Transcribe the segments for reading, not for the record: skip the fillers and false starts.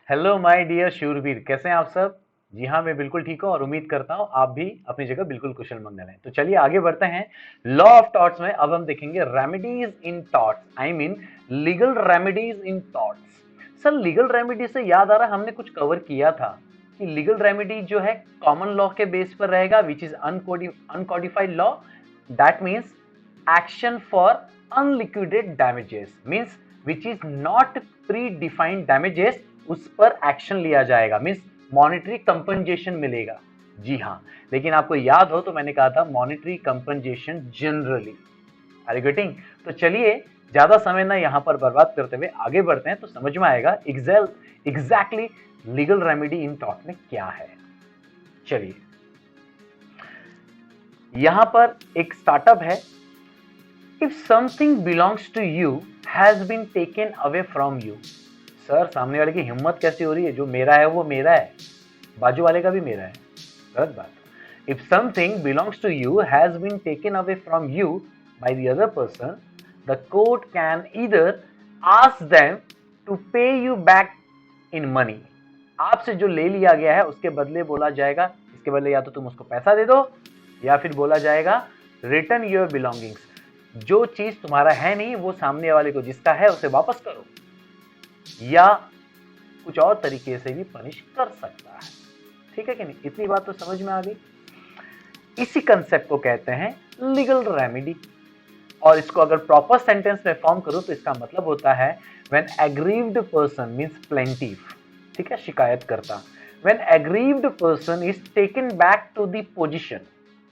Hello my dear शूरवीर, कैसे हैं आप सब। जी हाँ, मैं बिल्कुल ठीक हूँ और उम्मीद करता हूँ आप भी अपनी जगह बिल्कुल कुशल मंगल हैं। तो चलिए आगे बढ़ते हैं। लॉ ऑफ टॉर्ट्स में अब हम देखेंगे remedies in torts, I mean legal remedies in torts. Sir, legal remedy से याद आ रहा है हमने कुछ कवर किया था कि लीगल रेमेडी जो है कॉमन लॉ के बेस पर रहेगा, which is uncodified law. That means action for unliquidated damages, means which is not predefined damages, उस पर एक्शन लिया जाएगा, मीन्स मॉनिटरी कंपनसेशन मिलेगा। जी हाँ, लेकिन आपको याद हो तो मैंने कहा था monetary compensation generally. Are you getting? तो चलिए ज्यादा समय ना यहां पर बर्बाद करते हुए आगे बढ़ते हैं, तो समझ में आएगा exactly legal remedy in tort में क्या है। चलिए, यहां पर एक स्टार्टअप है। If something belongs to you has been taken away from you. Sir, सामने वाले की हिम्मत कैसी हो रही है? जो मेरा है वो मेरा है, बाजू वाले का भी मेरा है। गलत बात। If something belongs to you has been taken away from you by the other person, the court can either ask them to pay you back in money. आपसे जो ले लिया गया है उसके बदले बोला जाएगा, इसके बदले या तो तुम उसको पैसा दे दो, या फिर बोला जाएगा रिटर्न योर बिलोंगिंग्स। जो चीज तुम्हारा है नहीं वो सामने वाले को जिसका है उसे वापस करो, या कुछ और तरीके से भी पनिश कर सकता है। ठीक है कि नहीं? इतनी बात तो समझ में आ गई। इसी कंसेप्ट को कहते हैं लीगल रेमेडी। और इसको अगर प्रॉपर सेंटेंस में फॉर्म करूं तो इसका मतलब होता है when aggrieved person means plaintiff, ठीक है, शिकायतकर्ता, when aggrieved person is taken back to the position,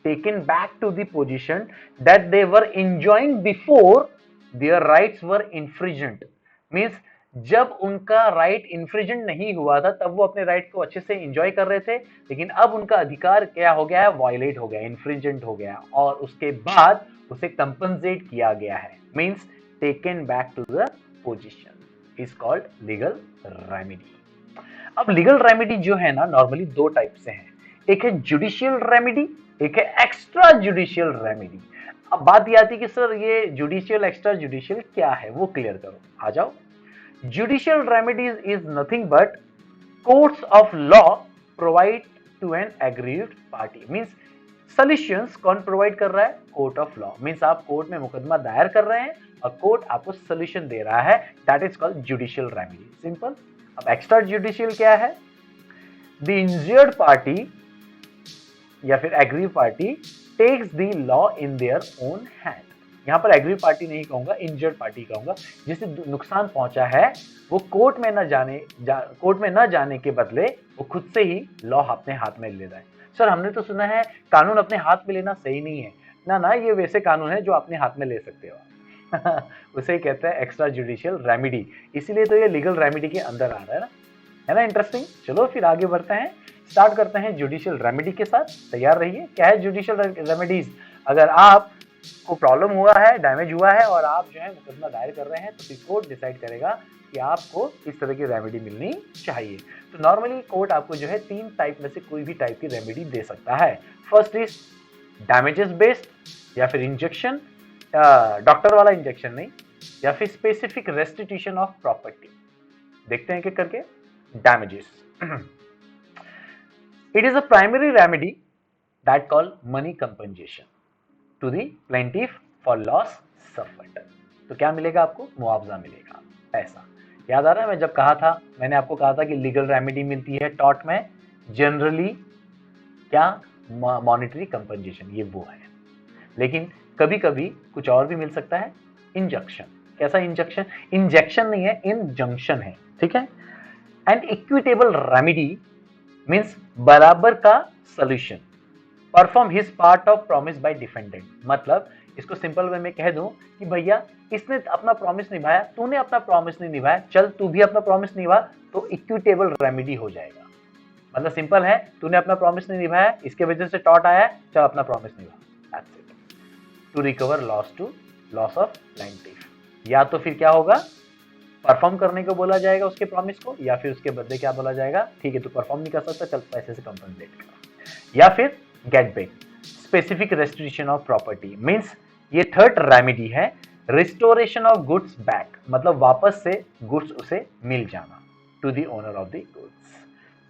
taken back to the position that they were enjoying before their rights were infringed. Means जब उनका राइट इन्फ्रिजेंट नहीं हुआ था तब वो अपने राइट को अच्छे से एंजॉय कर रहे थे, लेकिन अब उनका अधिकार क्या हो गया है? वायलेट हो गया, इन्फ्रिजेंट हो गया, और उसके बाद उसे कंपनसेट किया गया है, means taken back to the position, is called legal remedy. अब लीगल रेमेडी जो है ना, नॉर्मली दो टाइप से है। एक है जुडिशियल रेमेडी, एक है एक्स्ट्रा जुडिशियल रेमेडी। अब बात ये आती है कि सर ये जुडिशियल एक्स्ट्रा जुडिशियल क्या है, वो क्लियर करो। आ जाओ। Judicial remedies is nothing but courts of law provide to an aggrieved party, means solutions कौन प्रोवाइड कर रहा है? Court of law. मीन्स आप कोर्ट में मुकदमा दायर कर रहे हैं और कोर्ट आपको सोल्यूशन दे रहा है, that is called judicial remedy, simple. अब एक्स्ट्रा जुडिशियल क्या है? द इंजर्ड पार्टी या फिर aggrieved party takes the law in their own hand. यहां पर एग्रीव पार्टी नहीं कहूंगा, इंजर्ड पार्टी कहूंगा। जिसे नुकसान पहुंचा है वो कोर्ट में न जाने के बदले वो खुद से ही लॉ अपने हाथ में ले रहा है। सर, हमने तो सुना है कानून अपने हाथ में लेना सही नहीं है। ना ना, ये वैसे कानून है जो अपने हाथ में ले सकते हो। उसे ही कहते हैं एक्स्ट्रा जुडिशियल रेमेडी, इसीलिए तो ये लीगल रेमेडी के अंदर आ रहा है ना। इंटरेस्टिंग। चलो फिर आगे बढ़ते हैं, स्टार्ट करते हैं जुडिशियल रेमेडी के साथ। तैयार रहिए। क्या है जुडिशियल रेमेडीज? अगर आप को प्रॉब्लम हुआ है, डैमेज हुआ है और आप जो है मुकदमा दायर कर रहे हैं, तो फिर कोर्ट डिसाइड करेगा कि आपको इस तरह की रेमेडी मिलनी चाहिए। तो नॉर्मली कोर्ट आपको जो है तीन टाइप में से कोई भी टाइप की रेमेडी दे सकता है। फर्स्ट इज डैमेजेस बेस्ड, या फिर इंजेक्शन, डॉक्टर वाला इंजेक्शन नहीं, या फिर स्पेसिफिक रेस्टिट्यूशन ऑफ प्रॉपर्टी। देखते हैं क्या करके। Damages, it is a primary remedy that called money compensation to the plaintiff for loss suffered. तो क्या मिलेगा आपको? मुआवजा मिलेगा, पैसा। याद आ रहा है मैं जब कहा था, मैंने आपको कहा था कि लीगल रेमेडी मिलती है टॉर्ट में जनरली क्या? मॉनिटरी कंपनसेशन, ये वो है। लेकिन कभी कभी कुछ और भी मिल सकता है, इंजेक्शन। कैसा इंजेक्शन? इंजेक्शन नहीं है, इंजंक्शन है, ठीक है। एंड इक्विटेबल रेमेडी मीन्स बराबर का solution, perform his part of promise by defendant. मतलब इसको सिंपल वे में कह दूं कि भैया इसने अपना प्रॉमिस निभाया, तूने अपना प्रॉमिस नहीं निभाया, चल तू भी अपना प्रॉमिस निभा, तो इक्विटेबल रेमेडी हो जाएगा। मतलब सिंपल है, तूने अपना प्रॉमिस नहीं निभाया, इसके वजह से टॉर्ट आया, चल अपना प्रॉमिस निभा, that's it. To recover loss of plaintiff. या तो फिर क्या होगा? परफॉर्म करने को बोला जाएगा उसके प्रॉमिस को, या फिर उसके बदले क्या बोला जाएगा? ठीक है, तू परफॉर्म नहीं कर सकता, चल पैसे से कंपनसेट कर। या फिर get back, specific restitution of property, means ये थर्ड रेमेडी है। रिस्टोरेशन ऑफ गुड्स बैक, मतलब वापस से गुड्स उसे मिल जाना। To the owner of the goods.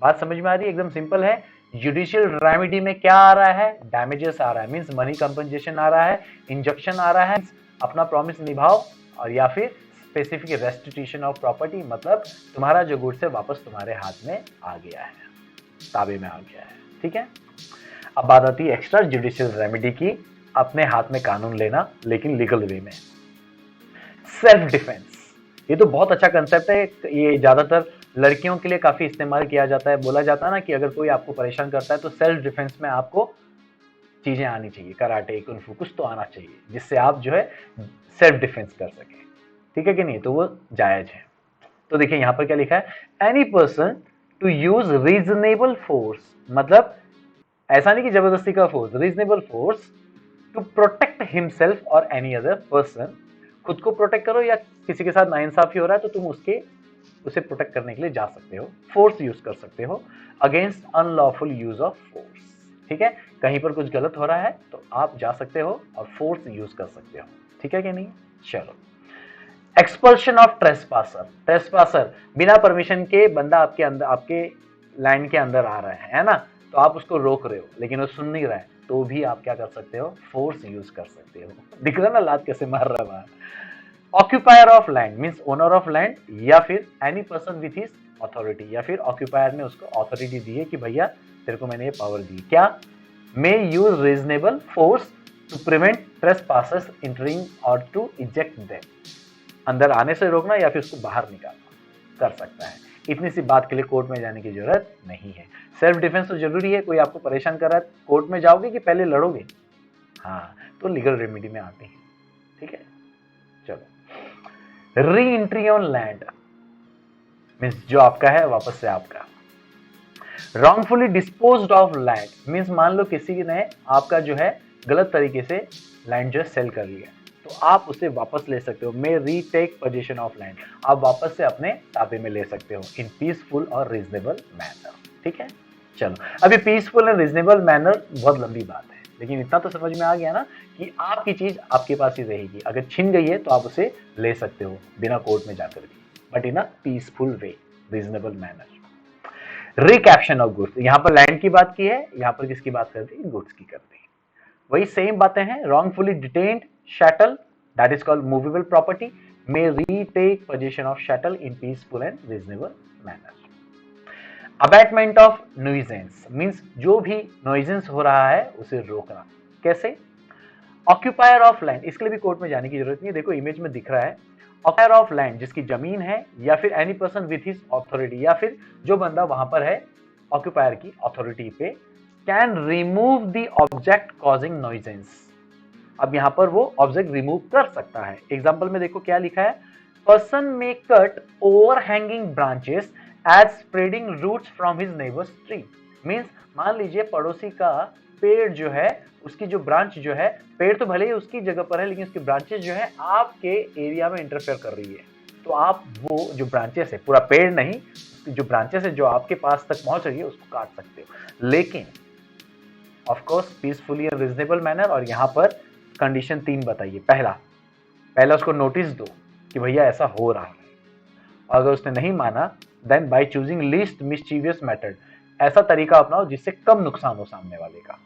बात समझ में आ रही है? एकदम सिंपल है। जुडिशियल रेमेडी में क्या आ रहा है? डैमेजेस आ रहा है, मीन्स मनी कंपनसेशन आ रहा है, इंजंक्शन आ रहा है, अपना प्रॉमिस निभाओ, और या फिर स्पेसिफिक रेस्टिट्यूशन ऑफ प्रॉपर्टी, मतलब तुम्हारा जो गुड्स है वापस तुम्हारे हाथ में आ गया है, ताबे में आ गया है। ठीक है, अब बात आती है एक्स्ट्रा जुडिशियल रेमेडी की, अपने हाथ में कानून लेना लेकिन लीगल वे में। सेल्फ डिफेंस, ये तो बहुत अच्छा कंसेप्ट है, ये ज्यादातर लड़कियों के लिए काफी इस्तेमाल किया जाता है। बोला जाता है ना कि अगर कोई आपको परेशान करता है तो सेल्फ डिफेंस में आपको चीजें आनी चाहिए, कराटे, कुंफू, कुछ तो आना चाहिए जिससे आप जो है सेल्फ डिफेंस कर सके। ठीक है कि नहीं? तो वो जायज है। तो देखिए यहां पर क्या लिखा है, any person to use reasonable force, मतलब ऐसा नहीं कि जबरदस्ती का force, reasonable force to protect himself और एनी अदर पर्सन, खुद को प्रोटेक्ट करो या किसी के साथ नाइंसाफी हो रहा है तो तुम उसे प्रोटेक्ट करने के लिए जा सकते हो, फोर्स यूज कर सकते हो against unlawful use of force. ठीक है, कहीं पर कुछ गलत हो रहा है तो आप जा सकते हो और फोर्स यूज कर सकते हो। ठीक है कि नहीं? चलो, एक्सपल्शन ऑफ ट्रेसपासर। ट्रेसपासर, बिना परमिशन के बंदा आपके अंदर, आपके लैंड के अंदर आ रहा है ना, तो आप उसको रोक रहे हो लेकिन वो सुन नहीं रहा है, तो भी आप क्या कर सकते हो? फोर्स यूज कर सकते हो। दिख रहा ना लात कैसे मार रहा है बाहर। Occupier of land means owner of land, या फिर any person with his authority, या फिर ऑक्यूपायर ने उसको अथॉरिटी दी है कि भैया तेरे को मैंने ये पावर दी। क्या? May use reasonable force to prevent trespassers entering और टू इजेक्ट देम, अंदर आने से रोकना या फिर उसको बाहर निकालना कर सकता है। इतनी सी बात के लिए कोर्ट में जाने की जरूरत नहीं है। सेल्फ डिफेंस तो जरूरी है, कोई आपको परेशान कर रहा है, कोर्ट में जाओगे कि पहले लड़ोगे? हाँ, तो लीगल रेमेडी में आते हैं। ठीक है, चलो, re entry on land means जो आपका है वापस से आपका। Wrongfully disposed of land means मान लो किसी ने आपका जो है गलत तरीके से लैंड जो है सेल कर लिया, तो आप उसे वापस ले सकते हो। मे रीटेक पोजीशन ऑफ लैंड, आप वापस से अपने ताबे में ले सकते हो इन पीसफुल और रीजनेबल मैनर। ठीक है, चलो, अभी पीसफुल एंड रीजनेबल मैनर बहुत लंबी बात है, लेकिन इतना तो समझ में आ गया ना कि आपकी चीज आपके पास ही रहेगी, अगर छिन गई है तो आप उसे ले सकते हो बिना कोर्ट में जाकर भी, but in a peaceful way, reasonable manner. Recaption of goods, यहां पर लैंड की बात की है, यहां पर किसकी बात करते हैं? गुड्स की करते हैं। वही सेम बातें हैं। Wrongfully detained chattel, that is called movable property, may retake possession of chattel in peaceful and reasonable manner. Abatement of nuisance means जो भी नॉइजेंस हो रहा है उसे रोकना। कैसे? ऑक्यूपायर ऑफ लैंड, इसके लिए भी कोर्ट में जाने की जरूरत नहीं है, देखो इमेज में दिख रहा है। ऑक्यूपायर ऑफ लैंड जिसकी जमीन है, या फिर any person with his authority, या फिर जो बंदा वहां पर है ऑक्यूपायर की अथॉरिटी पे, can remove the object causing nuisance. अब यहां पर वो ऑब्जेक्ट रिमूव कर सकता है। एग्जांपल में देखो क्या लिखा है, person may cut overhanging branches as spreading roots from his neighbour's tree means मान लीजिए पड़ोसी का पेड़ जो है, उसकी जो ब्रांच जो है, पेड़ तो भले ही उसकी जगह पर है लेकिन उसकी ब्रांचेस जो है आपके एरिया में इंटरफेयर कर रही है, तो आप वो जो ब्रांचेस है, पूरा पेड़ नहीं, जो ब्रांचेस है जो आपके पास तक पहुंच रही है उसको काट सकते हो, लेकिन of course peacefully and reasonable manner. और यहां पर कंडीशन 3 बताइए। पहला उसको नोटिस दो कि भैया ऐसा हो रहा है, और अगर उसने नहीं माना then by choosing least mischievous method, ऐसा तरीका अपनाओ जिससे कम नुकसान हो सामने वाले का,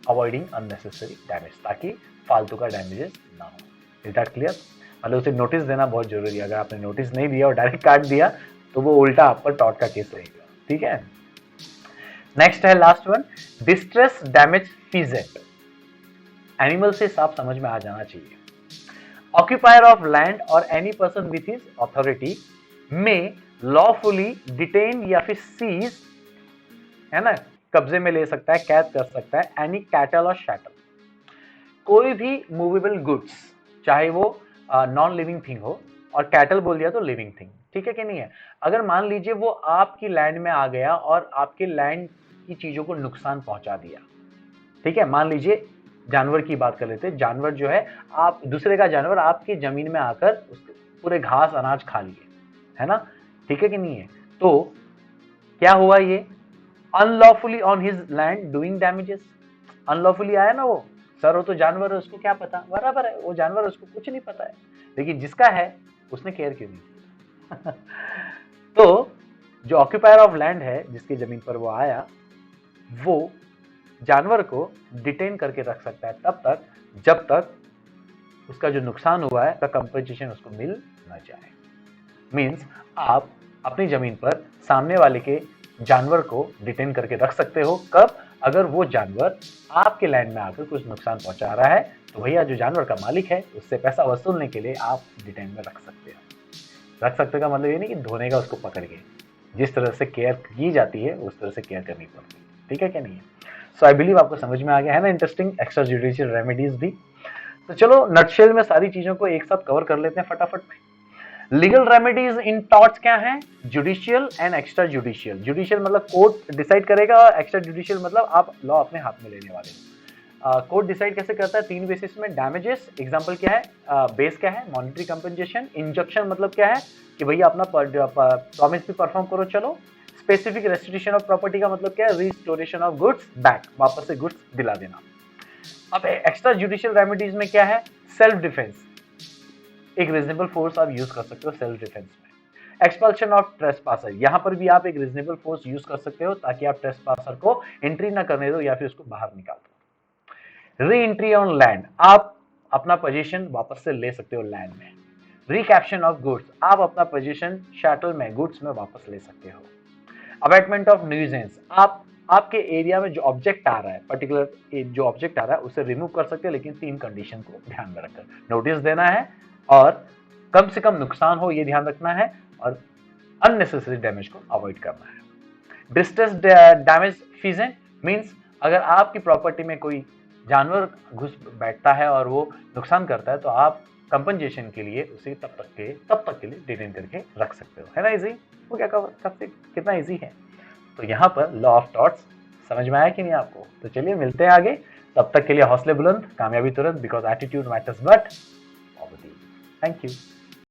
अवॉइडिंग अननेसेसरी डैमेज, ताकि फालतू का डैमेजेस ना हो। Is that clear? मतलब उसे नोटिस देना बहुत जरूरी है, अगर आपने नोटिस नहीं दिया और डायरेक्ट काट दिया तो वो उल्टा आप पर टॉर्ट का केस रहेगा। ठीक है, नेक्स्ट है last one, distress damage feasant. Animal से साफ समझ में आ जाना चाहिए। ऑक्यूपायर ऑफ लैंड और any person with his authority में लॉफुली डिटेन या फिर सीज, है ना, कब्जे में ले सकता है, कैद कर सकता है, एनी कैटल और शैटल, कोई भी मूवेबल गुड्स, चाहे वो नॉन लिविंग थिंग हो, और कैटल बोल दिया तो लिविंग थिंग। ठीक है कि नहीं है? अगर मान लीजिए वो आपकी लैंड में आ गया और आपके लैंड की चीजों को नुकसान पहुंचा दिया, ठीक है, मान लीजिए जानवर की बात कर लेते हैं, जानवर जो है, आप दूसरे का जानवर आपकी जमीन में आकर पूरे घास अनाज खा लिए, है ना, ठीक है कि नहीं है? तो क्या हुआ, ये unlawfully on his land doing damages, unlawfully आया ना वो, सर वो तो जानवर है, उसको क्या पता, बराबर है, वो जानवर, उसको कुछ नहीं पता है, लेकिन जिसका है उसने केयर क्यों नहीं किया, तो जो ऑक्यूपायर ऑफ लैंड है, जिसकी जमीन पर वो आया, वो जानवर को डिटेन करके रख सकता है तब तक जब तक उसका जो नुकसान हुआ है का कंपनसेशन उसको मिल न जाए। मींस आप अपनी जमीन पर सामने वाले के जानवर को डिटेन करके रख सकते हो। कब? अगर वो जानवर आपके लैंड में आकर कुछ नुकसान पहुंचा रहा है तो भैया जो जानवर का मालिक है उससे पैसा वसूलने के लिए आप डिटेन में रख सकते हो। रख सकते का मतलब ये नहीं कि धोने का उसको पकड़ के, जिस तरह से केयर की जाती है उस तरह से केयर करनी पड़ती है। ठीक है क्या नहीं है? सो आई बिलीव आपको समझ में आ गया है ना इंटरेस्टिंग एक्स्ट्रा जुडिशियल रेमेडीज भी। तो चलो नटशेल में सारी चीजों को एक साथ कवर कर लेते हैं फटाफट में। लीगल रेमेडीज इन टॉर्ट्स क्या है? Judicial and extra judicial. Judicial मतलब कोर्ट डिसाइड करेगा, एक्स्ट्रा जुडिशियल मतलब आप लॉ अपने हाथ में लेने वाले हो। कोर्ट डिसाइड कैसे करता है? 3 बेसिस में। डैमेजेस, एग्जांपल क्या है? बेस क्या है? Monetary compensation. इंजंक्शन मतलब क्या है कि भैया अपना प्रॉमिस भी परफॉर्म करो चलो। स्पेसिफिक रेस्टिट्यूशन ऑफ प्रॉपर्टी का मतलब क्या है? रिस्टोरेशन ऑफ गुड्स बैक, वापस से गुड्स दिला देना। अब एक्स्ट्रा जुडिशियल रेमेडीज में क्या है? Self defence. एक रीजनेबल फोर्स आप यूज कर सकते हो सेल्फ डिफेंस में। एक्सपल्शन ऑफ ट्रेसपासर, यहां पर भी आप एक रीजनेबल फोर्स यूज कर सकते हो ताकि आप ट्रेसपासर को एंट्री ना करने दो या फिर उसको बाहर निकाल दो। री एंट्री ऑन लैंड, आप अपना पोजीशन वापस से ले सकते हो लैंड में। रिकैप्शन ऑफ गुड्स, आप अपना पोजीशन शैटल में, गुड्स में वापस ले सकते हो। अबैटमेंट ऑफ न्यूजेंस, आप आपके एरिया में जो ऑब्जेक्ट आ रहा है, पर्टिकुलर जो ऑब्जेक्ट आ रहा है उसे रिमूव कर सकते हैं, लेकिन 3 कंडीशन को ध्यान में रखकर। नोटिस देना है और कम से कम नुकसान हो ये ध्यान रखना है और अननेसेसरी डैमेज को अवॉइड करना है। डिस्ट्रेस डैमेज फीजेंट मींस अगर आपकी प्रॉपर्टी में कोई जानवर घुस बैठता है और वो नुकसान करता है तो आप कंपनसेशन के लिए उसे तब तक के लिए डिटेन करके रख सकते हो। है ना इजी? वो क्या कब कितना इजी है। तो यहाँ पर लॉ ऑफ टॉर्ट्स समझ में आया कि नहीं आपको? तो चलिए मिलते हैं आगे। तब तक के लिए हौसले बुलंद, कामयाबी तुरंत, because attitude matters but poverty. Thank you.